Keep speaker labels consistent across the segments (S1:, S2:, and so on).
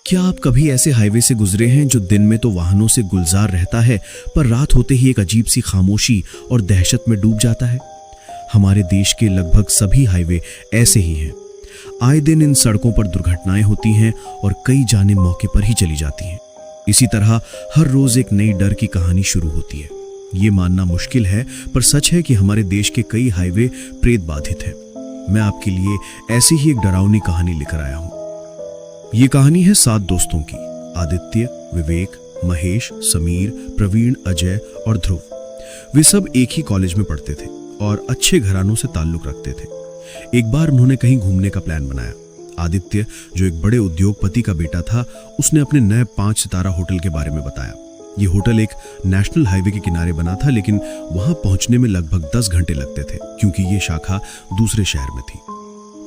S1: क्या आप कभी ऐसे हाईवे से गुजरे हैं जो दिन में तो वाहनों से गुलजार रहता है, पर रात होते ही एक अजीब सी खामोशी और दहशत में डूब जाता है? हमारे देश के लगभग सभी हाईवे ऐसे ही हैं। आए दिन इन सड़कों पर दुर्घटनाएं होती हैं और कई जानें मौके पर ही चली जाती हैं। इसी तरह हर रोज एक नई डर की कहानी शुरू होती है। ये मानना मुश्किल है, पर सच है कि हमारे देश के कई हाईवे प्रेत बाधित हैं। मैं आपके लिए ऐसी ही एक डरावनी कहानी लेकर आया हूं। ये कहानी है 7 दोस्तों की। आदित्य, विवेक, महेश, समीर, प्रवीण, अजय और ध्रुव। वे सब एक ही कॉलेज में पढ़ते थे और अच्छे घरानों से ताल्लुक रखते थे। एक बार उन्होंने कहीं घूमने का प्लान बनाया। आदित्य, जो एक बड़े उद्योगपति का बेटा था, उसने अपने नए 5 सितारा होटल के बारे में बताया। ये होटल एक नेशनल हाईवे के किनारे बना था, लेकिन वहां पहुंचने में लगभग 10 घंटे लगते थे, क्योंकि ये शाखा दूसरे शहर में थी।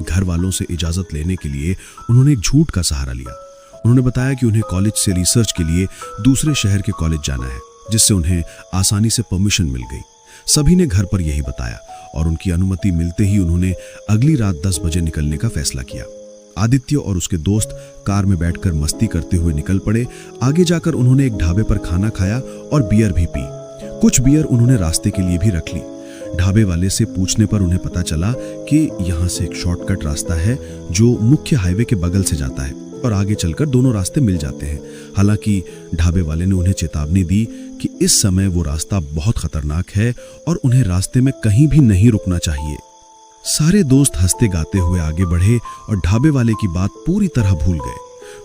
S1: घर वालों से इजाजत लेने के लिए उन्होंने एक झूठ का सहारा लिया। उन्होंने बताया कि उन्हें कॉलेज से रिसर्च के लिए दूसरे शहर के कॉलेज जाना है, जिससे उन्हें आसानी से परमिशन मिल गई। सभी ने घर पर यही बताया और उनकी अनुमति मिलते ही उन्होंने अगली रात 10 बजे निकलने का फैसला किया। आदित्य और उसके दोस्त कार में बैठकर मस्ती करते हुए निकल पड़े। आगे जाकर उन्होंने एक ढाबे पर खाना खाया और बियर भी पी। कुछ बियर उन्होंने रास्ते के लिए भी रख ली। ढाबे वाले से पूछने पर उन्हें पता चला कि यहाँ से एक शॉर्टकट रास्ता है जो मुख्य हाईवे के बगल से जाता है और आगे चलकर दोनों रास्ते मिल जाते हैं। हालांकि ढाबे वाले ने उन्हें चेतावनी दी कि इस समय वो रास्ता बहुत खतरनाक है और उन्हें रास्ते में कहीं भी नहीं रुकना चाहिए। सारे दोस्त हंसते गाते हुए आगे बढ़े और ढाबे वाले की बात पूरी तरह भूल गए।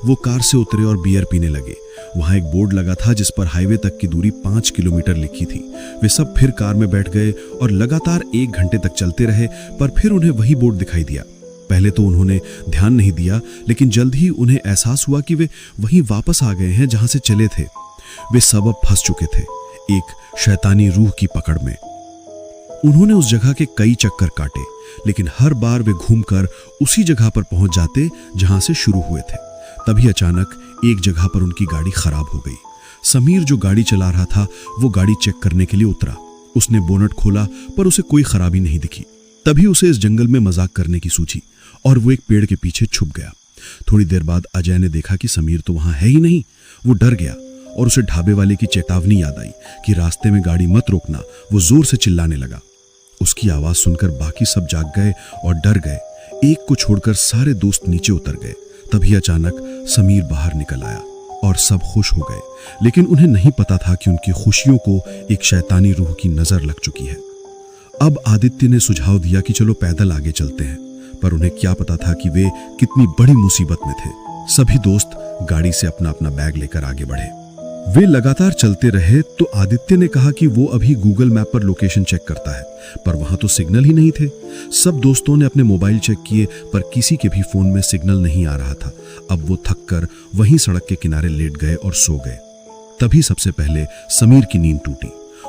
S1: वो कार से उतरे और बियर पीने लगे। वहां एक बोर्ड लगा था जिस पर हाईवे तक की दूरी 5 किलोमीटर लिखी थी। वे सब फिर कार में बैठ गए और लगातार 1 घंटे तक चलते रहे, पर फिर उन्हें वही बोर्ड दिखाई दिया। पहले तो उन्होंने ध्यान नहीं दिया, लेकिन जल्द ही उन्हें एहसास हुआ कि वे वहीं वापस आ गए हैं जहां से चले थे। वे सब अब फंस चुके थे, एक शैतानी रूह की पकड़ में। उन्होंने उस जगह के कई चक्कर काटे, लेकिन हर बार वे घूमकर उसी जगह पर पहुंच जाते जहां से शुरू हुए थे। तभी अचानक एक जगह पर उनकी गाड़ी खराब हो गई। समीर, जो गाड़ी चला रहा था, वो गाड़ी चेक करने के लिए उतरा। उसने बोनट खोला, पर उसे कोई खराबी नहीं दिखी। तभी उसे इस जंगल में मजाक करने की सूझी और वो एक पेड़ के पीछे छुप गया। थोड़ी देर बाद अजय ने देखा कि समीर तो वहां है ही नहीं। वो डर गया और उसे ढाबे वाले की चेतावनी याद आई कि रास्ते में गाड़ी मत रोकना। वो जोर से चिल्लाने लगा। उसकी आवाज सुनकर बाकी सब जाग गए और डर गए। एक को छोड़कर सारे दोस्त नीचे उतर गए। तभी अचानक समीर बाहर निकल आया और सब खुश हो गए, लेकिन उन्हें नहीं पता था कि उनकी खुशियों को एक शैतानी रूह की नजर लग चुकी है। अब आदित्य ने सुझाव दिया कि चलो पैदल आगे चलते हैं, पर उन्हें क्या पता था कि वे कितनी बड़ी मुसीबत में थे। सभी दोस्त गाड़ी से अपना अपना बैग लेकर आगे बढ़े। वे लगातार चलते रहे तो आदित्य ने कहा कि वो अभी गूगल मैप पर लोकेशन चेक करता है, पर वहां तो सिग्नल ही नहीं थे। सब दोस्तों ने अपने मोबाइल चेक किए, पर किसी के भी फोन में सिग्नल नहीं आ रहा था। अब वो थक कर वहीं सड़क के किनारे लेट गए और सो गए। तभी सबसे पहले समीर की नींद टूटी।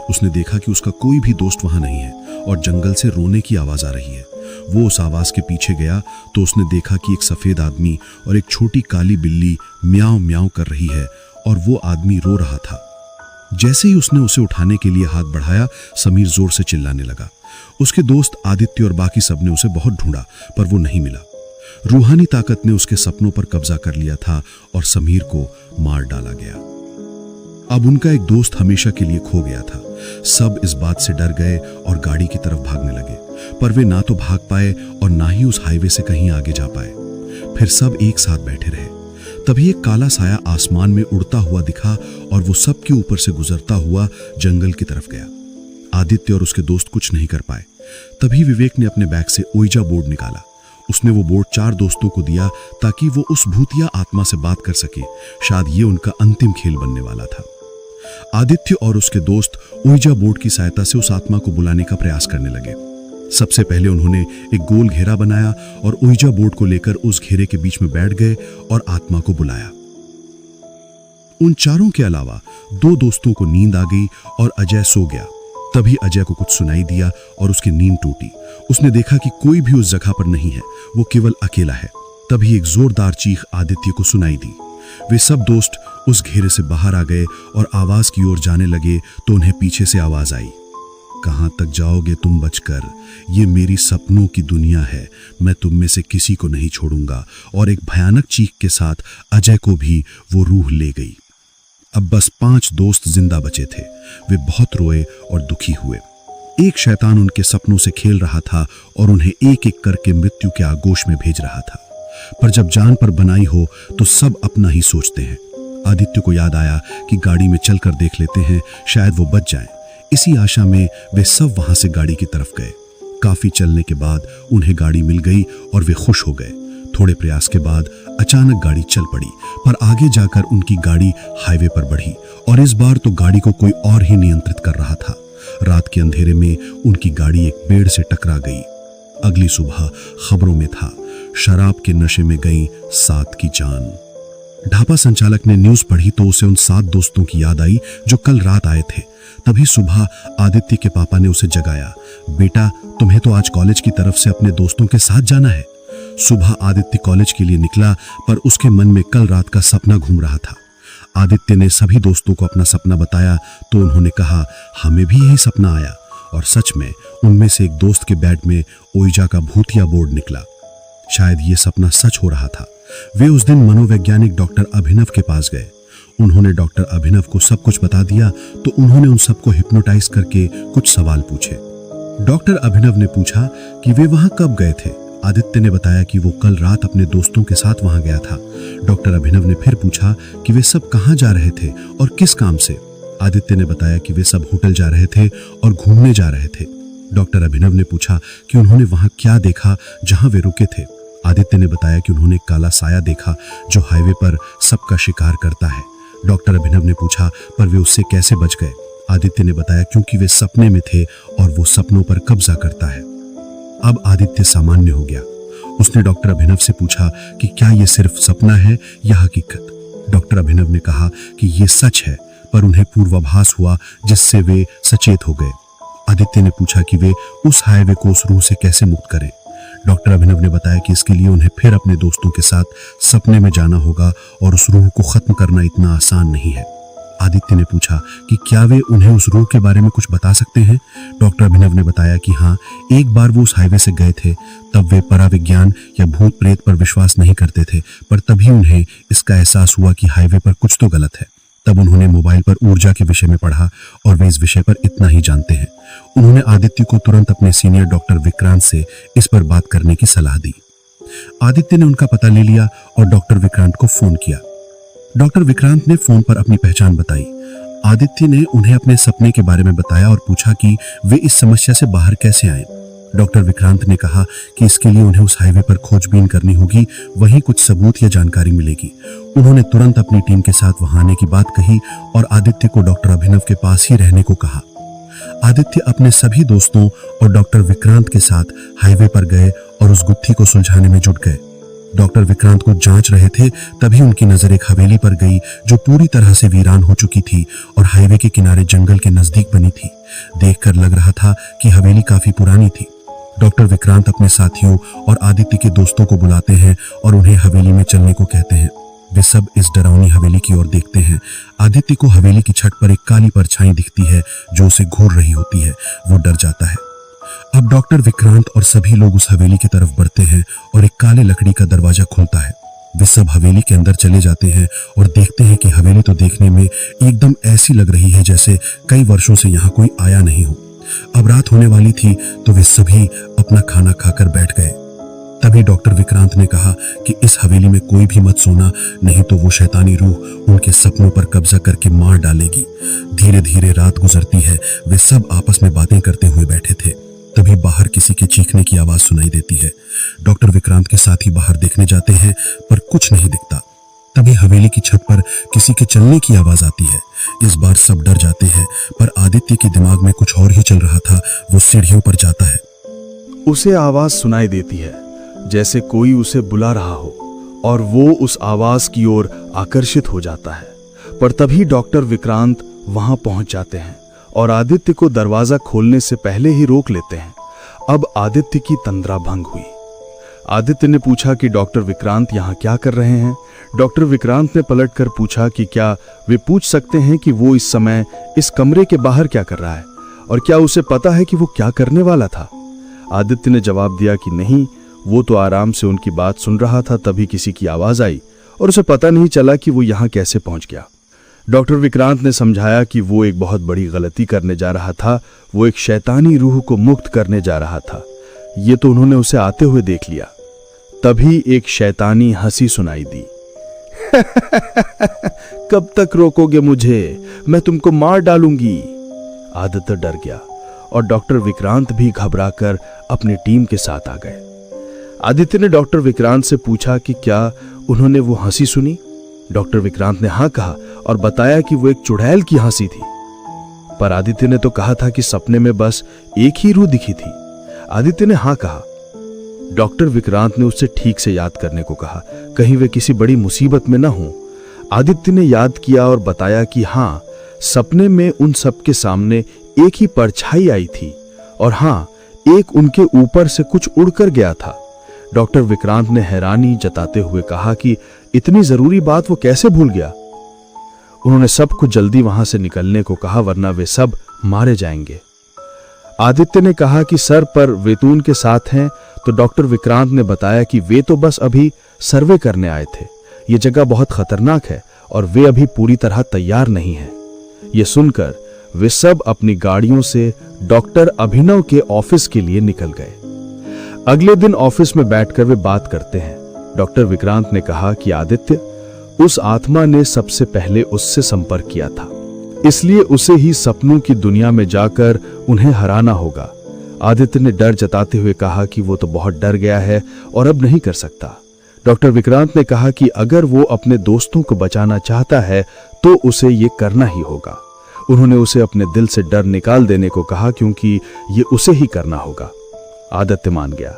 S1: उसने देखा कि उसका कोई भी दोस्त वहां नहीं है और जंगल से रोने की आवाज आ रही है। वो उस आवाज के पीछे गया तो उसने देखा कि एक सफेद आदमी और एक छोटी काली बिल्ली म्याऊं म्याऊं कर रही है और वो आदमी रो रहा था। जैसे ही उसने उसे उठाने के लिए हाथ बढ़ाया, समीर जोर से चिल्लाने लगा। उसके दोस्त आदित्य और बाकी सब ने उसे बहुत ढूंढा, पर वो नहीं मिला। रूहानी ताकत ने उसके सपनों पर कब्जा कर लिया था और समीर को मार डाला गया। अब उनका एक दोस्त हमेशा के लिए खो गया था। सब इस बात से डर गए और गाड़ी की तरफ भागने लगे, पर वे ना तो भाग पाए और ना ही उस हाईवे से कहीं आगे जा पाए। फिर सब एक साथ बैठे रहे। तभी एक काला साया आसमान में उड़ता हुआ दिखा और वो सबके ऊपर से गुजरता हुआ जंगल की तरफ गया। आदित्य और उसके दोस्त कुछ नहीं कर पाए। तभी विवेक ने अपने बैग से ओइजा बोर्ड निकाला। उसने वो बोर्ड 4 दोस्तों को दिया ताकि वो उस भूतिया आत्मा से बात कर सके। शायद ये उनका अंतिम खेल बनने वाला था। आदित्य और उसके दोस्त ओइजा बोर्ड की सहायता से उस आत्मा को बुलाने का प्रयास करने लगे। सबसे पहले उन्होंने एक गोल घेरा बनाया और ओइजा बोर्ड को लेकर उस घेरे के बीच में बैठ गए और आत्मा को बुलाया। उन चारों के अलावा 2 दोस्तों को नींद आ गई और अजय सो गया। तभी अजय को कुछ सुनाई दिया और उसकी नींद टूटी। उसने देखा कि कोई भी उस जगह पर नहीं है, वो केवल अकेला है। तभी एक जोरदार चीख आदित्य को सुनाई दी। वे सब दोस्त उस घेरे से बाहर आ गए और आवाज की ओर जाने लगे तो उन्हें पीछे से आवाज आई,
S2: कहाँ तक जाओगे तुम बचकर, ये मेरी सपनों की दुनिया है, मैं तुम में से किसी को नहीं छोड़ूंगा। और एक भयानक चीख के साथ अजय को भी वो रूह ले गई। अब बस 5 दोस्त जिंदा बचे थे। वे बहुत रोए और दुखी हुए। एक शैतान उनके सपनों से खेल रहा था और उन्हें एक एक करके मृत्यु के आगोश में भेज रहा था। पर जब जान पर बनाई हो तो सब अपना ही सोचते हैं। आदित्य को याद आया कि गाड़ी में चलकर देख लेते हैं, शायद वो बच जाएं। इसी आशा में वे सब वहां से गाड़ी की तरफ गए। काफी चलने के बाद उन्हें गाड़ी मिल गई और वे खुश हो गए। थोड़े प्रयास के बाद अचानक गाड़ी चल पड़ी, पर आगे जाकर उनकी गाड़ी हाईवे पर बढ़ी और इस बार तो गाड़ी को कोई और ही नियंत्रित कर रहा था। रात के अंधेरे में उनकी गाड़ी एक पेड़ से टकरा गई। अगली सुबह खबरों में था, शराब के नशे में गई 7 की जान। ढाबा संचालक ने न्यूज पढ़ी तो उसे उन 7 दोस्तों की याद आई जो कल रात आए थे। तभी सुबह आदित्य के पापा ने उसे जगाया। बेटा, तुम्हें तो आज कॉलेज की तरफ से अपने दोस्तों के साथ जाना है। सुबह आदित्य कॉलेज के लिए निकला, पर उसके मन में कल रात का सपना घूम रहा था। आदित्य ने सभी दोस्तों को अपना सपना बताया तो उन्होंने कहा, हमें भी यही सपना आया। और सच में उनमें से एक दोस्त के बेड में ओइजा का भूतिया बोर्ड निकला। शायद ये सपना सच हो रहा था। वे उस दिन मनोवैज्ञानिक डॉक्टर अभिनव के पास गए। उन्होंने डॉक्टर अभिनव को सब कुछ बता दिया तो उन्होंने उन सबको हिप्नोटाइज करके कुछ सवाल पूछे। डॉक्टर अभिनव ने पूछा कि वे वहां कब गए थे। आदित्य ने बताया कि वो कल रात अपने दोस्तों के साथ वहां गया था। डॉक्टर अभिनव ने फिर पूछा कि वे सब कहां जा रहे थे और किस काम से। आदित्य ने बताया कि वे सब होटल जा रहे थे और घूमने जा रहे थे। डॉक्टर अभिनव ने पूछा कि उन्होंने वहां क्या देखा जहां वे रुके थे। आदित्य ने बताया कि उन्होंने काला साया देखा जो हाईवे पर सबका शिकार करता है। डॉक्टर अभिनव ने पूछा, पर वे उससे कैसे बच गए। आदित्य ने बताया, क्योंकि वे सपने में थे और वो सपनों पर कब्जा करता है। अब आदित्य सामान्य हो गया। उसने डॉक्टर अभिनव से पूछा कि क्या ये सिर्फ सपना है या हकीकत। डॉक्टर अभिनव ने कहा कि ये सच है, पर उन्हें पूर्वाभास हुआ जिससे वे सचेत हो गए। आदित्य ने पूछा कि वे उस हाईवे को उस रूह से कैसे मुक्त करें। डॉक्टर अभिनव ने बताया कि इसके लिए उन्हें फिर अपने दोस्तों के साथ सपने में जाना होगा और उस रूह को खत्म करना इतना आसान नहीं है। आदित्य ने पूछा कि क्या वे उन्हें उस रूह के बारे में कुछ बता सकते हैं। डॉक्टर अभिनव ने बताया कि हाँ, एक बार वो उस हाईवे से गए थे, तब वे पराविज्ञान या भूत प्रेत पर विश्वास नहीं करते थे, पर तभी उन्हें इसका एहसास हुआ कि हाईवे पर कुछ तो गलत है। तब उन्होंने मोबाइल पर ऊर्जा के विषय में पढ़ा और वे इस विषय पर इतना ही जानते हैं। उन्होंने आदित्य को तुरंत अपने सीनियर डॉक्टर विक्रांत से इस पर बात करने की सलाह दी। आदित्य ने उनका पता ले लिया और डॉक्टर विक्रांत को फोन किया। डॉक्टर विक्रांत ने फोन पर अपनी पहचान बताई। आदित्य ने उन्हें अपने सपने के बारे में बताया और पूछा कि वे इस समस्या से बाहर कैसे आए। डॉक्टर विक्रांत ने कहा कि इसके लिए उन्हें उस हाईवे पर खोजबीन करनी होगी, वहीं कुछ सबूत या जानकारी मिलेगी। उन्होंने तुरंत अपनी टीम के साथ वहां आने की बात कही और आदित्य को डॉक्टर अभिनव के पास ही रहने को कहा। आदित्य अपने सभी दोस्तों और डॉक्टर विक्रांत के साथ हाईवे पर गए और उस गुत्थी को सुलझाने में जुट गए। डॉक्टर विक्रांत को जांच रहे थे, तभी उनकी नजर एक हवेली पर गई जो पूरी तरह से वीरान हो चुकी थी और हाईवे के किनारे जंगल के नजदीक बनी थी। देखकर लग रहा था कि हवेली काफी पुरानी थी। डॉक्टर विक्रांत अपने साथियों और आदित्य के दोस्तों को बुलाते हैं और उन्हें हवेली में चलने को कहते हैं। वे सब इस डरावनी हवेली की ओर देखते हैं। आदित्य को हवेली की छत पर एक काली परछाई दिखती है जो उसे घूर रही होती है। वो डर जाता है। अब डॉक्टर विक्रांत और सभी लोग उस हवेली की तरफ बढ़ते हैं और एक काले लकड़ी का दरवाजा खुलता है। वे सब हवेली के अंदर चले जाते हैं और देखते हैं कि हवेली तो देखने में एकदम ऐसी लग रही है जैसे कई वर्षों से यहाँ कोई आया नहीं हो। अब रात होने वाली थी तो वे सभी अपना खाना खाकर बैठ गए। तभी डॉक्टर विक्रांत ने कहा कि इस हवेली में कोई भी मत सोना, नहीं तो वो शैतानी रूह उनके सपनों पर कब्जा करके मार डालेगी। धीरे धीरे रात गुजरती है। वे सब आपस में बातें करते हुए बैठे थे। तभी बाहर किसी के चीखने की आवाज सुनाई देती है। डॉक्टर विक्रांत के साथी बाहर देखने जाते हैं, पर कुछ नहीं दिखता। तभी हवेली की छत पर किसी के चलने की आवाज आती है। इस बार सब डर जाते हैं, पर आदित्य के दिमाग में कुछ और ही चल रहा था। वो सीढ़ियों पर जाता है।
S3: उसे आवाज सुनाई देती है जैसे कोई उसे बुला रहा हो और वो उस आवाज की ओर आकर्षित हो जाता है। पर तभी डॉक्टर विक्रांत वहां पहुंच जाते हैं और आदित्य को दरवाजा खोलने से पहले ही रोक लेते हैं। अब आदित्य की तंद्रा भंग हुई। आदित्य ने पूछा कि डॉक्टर विक्रांत यहाँ क्या कर रहे हैं। डॉक्टर विक्रांत ने पलटकर पूछा कि क्या वे पूछ सकते हैं कि वो इस समय इस कमरे के बाहर क्या कर रहा है। और क्या उसे पता है कि वो क्या करने वाला था? आदित्य ने जवाब दिया कि नहीं, वो तो आराम से उनकी बात सुन रहा था। तभी किसी की आवाज आई और उसे पता नहीं चला कि वो यहाँ कैसे पहुंच गया। डॉक्टर विक्रांत ने समझाया कि वो एक बहुत बड़ी गलती करने जा रहा था। वो एक शैतानी रूह को मुक्त करने जा रहा था। ये तो उन्होंने उसे आते हुए देख लिया। तभी एक शैतानी हंसी सुनाई दी। कब तक रोकोगे मुझे? मैं तुमको मार डालूंगी। आदित्य डर गया और डॉक्टर विक्रांत भी घबराकर अपनी टीम के साथ आ गए। आदित्य ने डॉक्टर विक्रांत से पूछा कि क्या उन्होंने वो हंसी सुनी। डॉक्टर विक्रांत ने हाँ कहा और बताया कि वो एक चुड़ैल की हंसी थी। पर आदित्य ने तो कहा था कि सपने में बस एक ही रूह दिखी थी। आदित्य ने हाँ कहा। डॉक्टर विक्रांत ने उससे ठीक से याद करने को कहा, कहीं वे किसी बड़ी मुसीबत में न हों। आदित्य ने याद किया और बताया कि हाँ, सपने में उन सबके सामने एक ही परछाई आई थी और हाँ, एक उनके ऊपर से कुछ उड़कर गया था। डॉक्टर विक्रांत ने हैरानी जताते हुए कहा कि इतनी जरूरी बात वो कैसे भूल गया। उन्होंने सबको जल्दी वहां से निकलने को कहा, वरना वे सब मारे जाएंगे। आदित्य ने कहा कि सर, पर वे तो उनके साथ हैं। तो डॉक्टर विक्रांत ने बताया कि वे तो बस अभी सर्वे करने आए थे। ये जगह बहुत खतरनाक है और वे अभी पूरी तरह तैयार नहीं हैं। ये सुनकर वे सब अपनी गाड़ियों से डॉक्टर अभिनव के ऑफिस के लिए निकल गए। अगले दिन ऑफिस में बैठकर वे बात करते हैं। डॉक्टर विक्रांत ने कहा कि आदित्य, उस आत्मा ने सबसे पहले उससे संपर्क किया था, इसलिए उसे ही सपनों की दुनिया में जाकर उन्हें हराना होगा। आदित्य ने डर जताते हुए कहा कि वो तो बहुत डर गया है और अब नहीं कर सकता। डॉक्टर विक्रांत ने कहा कि अगर वो अपने दोस्तों को बचाना चाहता है तो उसे ये करना ही होगा। उन्होंने उसे अपने दिल से डर निकाल देने को कहा, क्योंकि ये उसे ही करना होगा। आदित्य मान गया।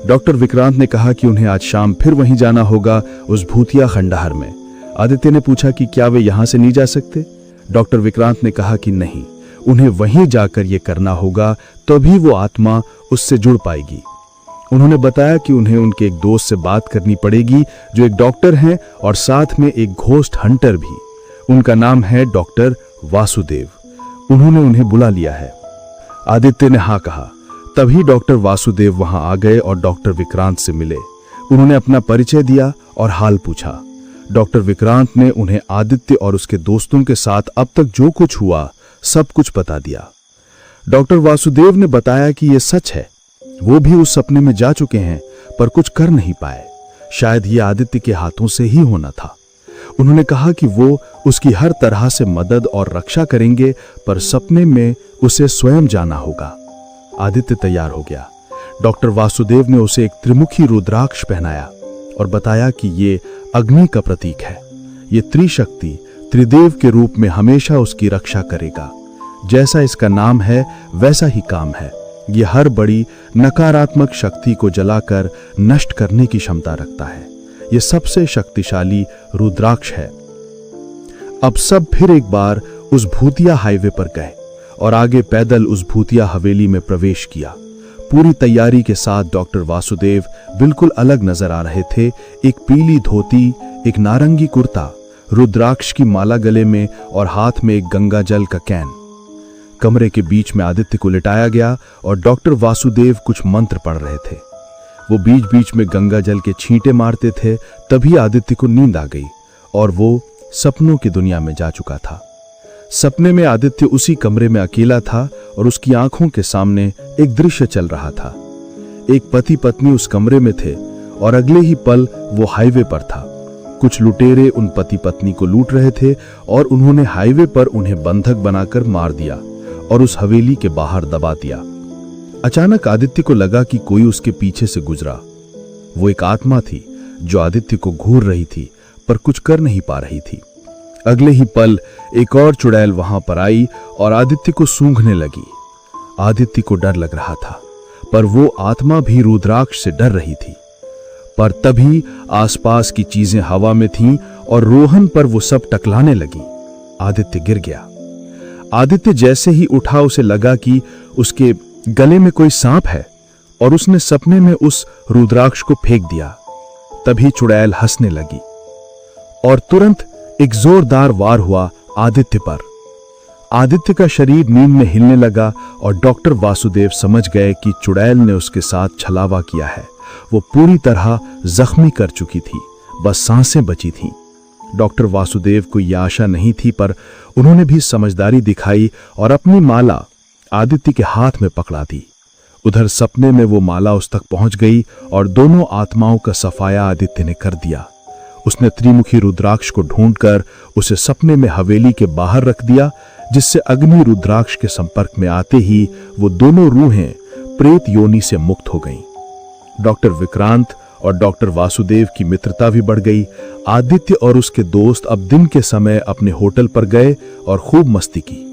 S3: डॉक्टर विक्रांत ने कहा कि उन्हें आज शाम फिर वहीं जाना होगा, उस भूतिया खंडहर में। आदित्य ने पूछा कि क्या वे यहां से नहीं जा सकते। डॉक्टर विक्रांत ने कहा कि नहीं, उन्हें वहीं जाकर ये करना होगा, तभी वो आत्मा उससे जुड़ पाएगी। उन्होंने बताया कि उन्हें उनके एक दोस्त से बात करनी पड़ेगी जो एक डॉक्टर हैं और साथ में एक घोस्ट हंटर भी। उनका नाम है डॉक्टर वासुदेव। उन्होंने उन्हें बुला लिया है। आदित्य ने हाँ कहा। तभी डॉक्टर वासुदेव वहां आ गए और डॉक्टर विक्रांत से मिले। उन्होंने अपना परिचय दिया और हाल पूछा। डॉक्टर विक्रांत ने उन्हें आदित्य और उसके दोस्तों के साथ अब तक जो कुछ हुआ सब कुछ बता दिया। डॉक्टर वासुदेव ने बताया कि यह सच है, वो भी उस सपने में जा चुके हैं पर कुछ कर नहीं पाए। शायद ये आदित्य के हाथों से ही होना था। उन्होंने कहा कि वो उसकी हर तरह से मदद और रक्षा करेंगे, पर सपने में उसे स्वयं जाना होगा। आदित्य तैयार हो गया। डॉक्टर वासुदेव ने उसे एक त्रिमुखी रुद्राक्ष पहनाया और बताया कि ये अग्नि का प्रतीक है। ये त्रिशक्ति त्रिदेव के रूप में हमेशा उसकी रक्षा करेगा। जैसा इसका नाम है वैसा ही काम है। ये हर बड़ी नकारात्मक शक्ति को जलाकर नष्ट करने की क्षमता रखता है। ये सबसे शक्तिशाली रुद्राक्ष है। अब सब फिर एक बार उस भूतिया हाईवे पर गए और आगे पैदल उस भूतिया हवेली में प्रवेश किया। पूरी तैयारी के साथ डॉक्टर वासुदेव बिल्कुल अलग नजर आ रहे थे। एक पीली धोती, एक नारंगी कुर्ता, रुद्राक्ष की माला गले में और हाथ में एक गंगा जल का कैन। कमरे के बीच में आदित्य को लिटाया गया और डॉक्टर वासुदेव कुछ मंत्र पढ़ रहे थे। वो बीच बीच में गंगा जल के छींटे मारते थे। तभी आदित्य को नींद आ गई और वो सपनों की दुनिया में जा चुका था। सपने में आदित्य उसी कमरे में अकेला था और उसकी आंखों के सामने एक दृश्य चल रहा था। एक पति पत्नी उस कमरे में थे और अगले ही पल वो हाईवे पर था। कुछ लुटेरे उन पति पत्नी को लूट रहे थे और उन्होंने हाईवे पर उन्हें बंधक बनाकर मार दिया और उस हवेली के बाहर दबा दिया। अचानक आदित्य को लगा कि कोई उसके पीछे से गुजरा। वो एक आत्मा थी जो आदित्य को घूर रही थी पर कुछ कर नहीं पा रही थी। अगले ही पल एक और चुड़ैल वहां पर आई और आदित्य को सूंघने लगी। आदित्य को डर लग रहा था पर वो आत्मा भी रुद्राक्ष से डर रही थी। पर तभी आसपास की चीजें हवा में थीं और रोहन पर वो सब टकलाने लगी। आदित्य गिर गया। आदित्य जैसे ही उठा उसे लगा कि उसके गले में कोई सांप है और उसने सपने में उस रुद्राक्ष को फेंक दिया। तभी चुड़ैल हंसने लगी और तुरंत एक जोरदार वार हुआ आदित्य पर। आदित्य का शरीर नींद में हिलने लगा और डॉक्टर वासुदेव समझ गए कि चुड़ैल ने उसके साथ छलावा किया है। वो पूरी तरह जख्मी कर चुकी थी, बस सांसें बची थीं। डॉक्टर वासुदेव को यह आशा नहीं थी, पर उन्होंने भी समझदारी दिखाई और अपनी माला आदित्य के हाथ में पकड़ा दी। उधर सपने में वो माला उस तक पहुंच गई और दोनों आत्माओं का सफाया आदित्य ने कर दिया। उसने त्रिमुखी रुद्राक्ष को ढूंढकर उसे सपने में हवेली के बाहर रख दिया, जिससे अग्नि रुद्राक्ष के संपर्क में आते ही वो दोनों रूहें प्रेत योनि से मुक्त हो गईं। डॉक्टर विक्रांत और डॉक्टर वासुदेव की मित्रता भी बढ़ गई। आदित्य और उसके दोस्त अब दिन के समय अपने होटल पर गए और खूब मस्ती की।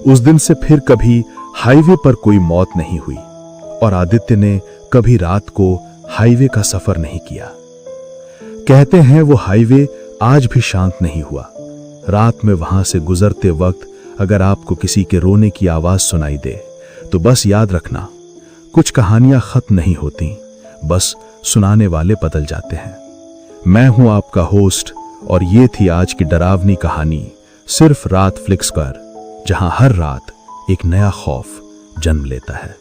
S3: उस दिन से फिर कभी हाईवे पर कोई मौत नहीं हुई और आदित्य ने कभी रात को हाईवे का सफर नहीं किया। कहते हैं वो हाईवे आज भी शांत नहीं हुआ। रात में वहां से गुजरते वक्त अगर आपको किसी के रोने की आवाज सुनाई दे तो बस याद रखना, कुछ कहानियां खत्म नहीं होती, बस सुनाने वाले बदल जाते हैं। मैं हूं आपका होस्ट और ये थी आज की डरावनी कहानी सिर्फ रात फ्लिक्स पर, जहां हर रात एक नया खौफ जन्म लेता है।